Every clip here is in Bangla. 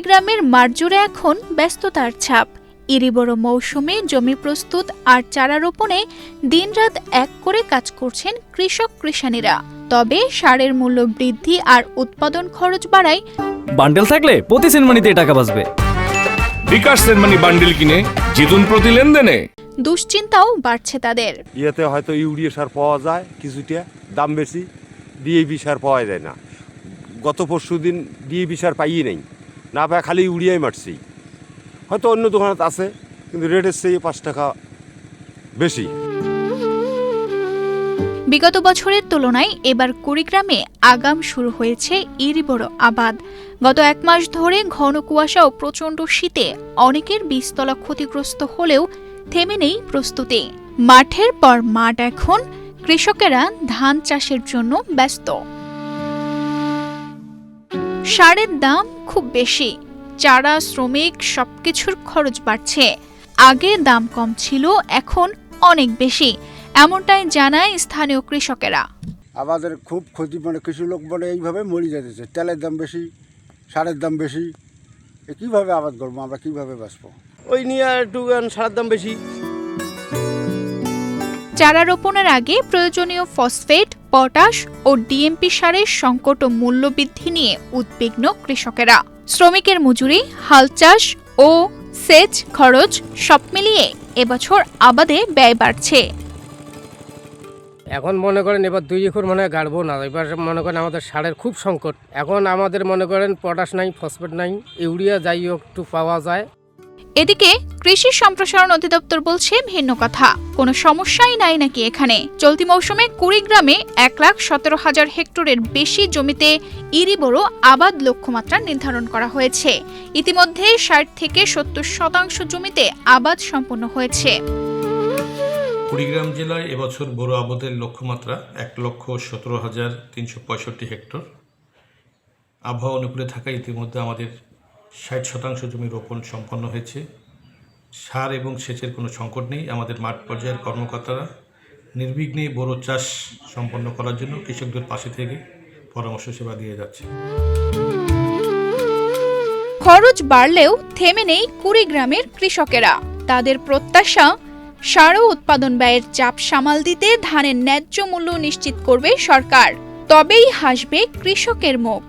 কুড়িগ্রামের মাঠজুড়ে এখন ব্যস্ততার ছাপ। ইরিবড় মৌসুমে জমি প্রস্তুত আর চারা রোপণে দিনরাত এক করে কাজ করছেন কৃষক কৃষানীরা। তবে সারের মূল্য বৃদ্ধি আর উৎপাদন খরচ বাড়ায় বান্ডেল থাকলে প্রতি সেনমানিতে টাকা বাঁচবে। বিকাশ সেনমানি বান্ডেল কিনে জিতুন প্রতি লেনদেনে। দুশ্চিন্তাও বাড়ছে তাদের। ইয়েতে হয়তো ইউরিয়া সার পাওয়া যায় কিছুটা, দাম বেশি। ডিএপি সার পাওয়া যায় না। গত পরশুদিন ডিএপি সার পাইয়ে নেই, না পায় খালি ইউরিয়াই মারছি। হয়তো অন্য দোকানত আছে, কিন্তু রেটের চেয়ে 5 টাকা বেশি। বিগত বছরের তুলনায় এবার কুড়িগ্রামে আগাম শুরু হয়েছে ইরিবড় আবাদ। গত 1 মাস ধরে ঘন কুয়াশা ও প্রচণ্ড শীতে অনেকের বীজতলা ক্ষতিগ্রস্ত হলেও থেমে নেই প্রস্তুতি। মাঠের পর মাঠ এখন কৃষকেরা ধান চাষের জন্য ব্যস্ত। সারের দাম খুব বেশি, চারা, শ্রমিক সবকিছুর খরচ বাড়ছে। আগে দাম কম ছিল, এখন অনেক বেশি, এমনটাই জানায় স্থানীয় কৃষকেরা। আমাদের খুব ক্ষতি, কিছু লোক এইভাবে মরে যেতেছে। তেলের দাম বেশি, সারের দাম বেশি, কিভাবে আবাদ করবো আমরা, কিভাবে বাঁচবো? ওই নিয়ে একটু সারের দাম বেশি। চারা রোপণের আগে প্রয়োজনীয় ফসফেট, পটাশ ও ডিএমপি সারের সংকট ও মূল্যবৃদ্ধি নিয়ে উদ্বিগ্ন কৃষকেরা। শ্রমিকের মজুরি, হাল চাষ ও সেচ খরচ সব মিলিয়ে এবছর আবাদে ব্যয় বাড়ছে। এখন মনে করেন এবার 2 একর গাড়বো না। এবার মনে করেন আমাদের সারের খুব সংকট। এখন আমাদের মনে করেন পটাশ নাই, ফসফেট নাই, ইউরিয়া যাই হোক একটু পাওয়া যায়। এদিকে কৃষি সম্প্রসারণ অধিদপ্তর বলছে ভিন্ন কথা, কোনো সমস্যাই নাই নাকি এখানে। চলতি মৌসুমে কুড়িগ্রামে 1,17,000 হেক্টরের বেশি জমিতে ইরিবড় আবাদ লক্ষ্যমাত্রা নির্ধারণ করা হয়েছে। ইতিমধ্যে 60 থেকে 70% জমিতে আবাদ সম্পন্ন হয়েছে। কুড়িগ্রাম জেলায় এবছর বোরো আবাদের লক্ষ্যমাত্রা 1,17,365 হেক্টর। আবহাওয়া অনুকূলে থাকায় ইতিমধ্যে আমাদের 60% জমি রোপণ সম্পন্ন হয়েছে। সার এবং সেচের কোনো সংকট নেই। আমাদের মাঠ পর্যায়ের কর্মকর্তারা নির্বিঘ্নে বোরো চাষ সম্পন্ন করার জন্য কৃষকদের পাশে থেকে পরামর্শ সেবা দিয়ে যাচ্ছে। খরচ বাড়লেও থেমে নেই কুড়িগ্রামের কৃষকেরা। তাদের প্রত্যাশা, সার ও উৎপাদন ব্যয়ের চাপ সামাল দিতে ধানের ন্যায্য মূল্য নিশ্চিত করবে সরকার, তবেই হাসবে কৃষকের মুখ।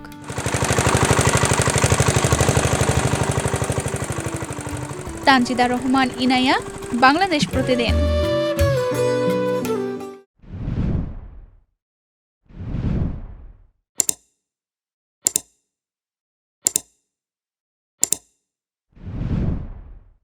তানজিদা রহমান, ইনায়া, বাংলাদেশ প্রতিদিন।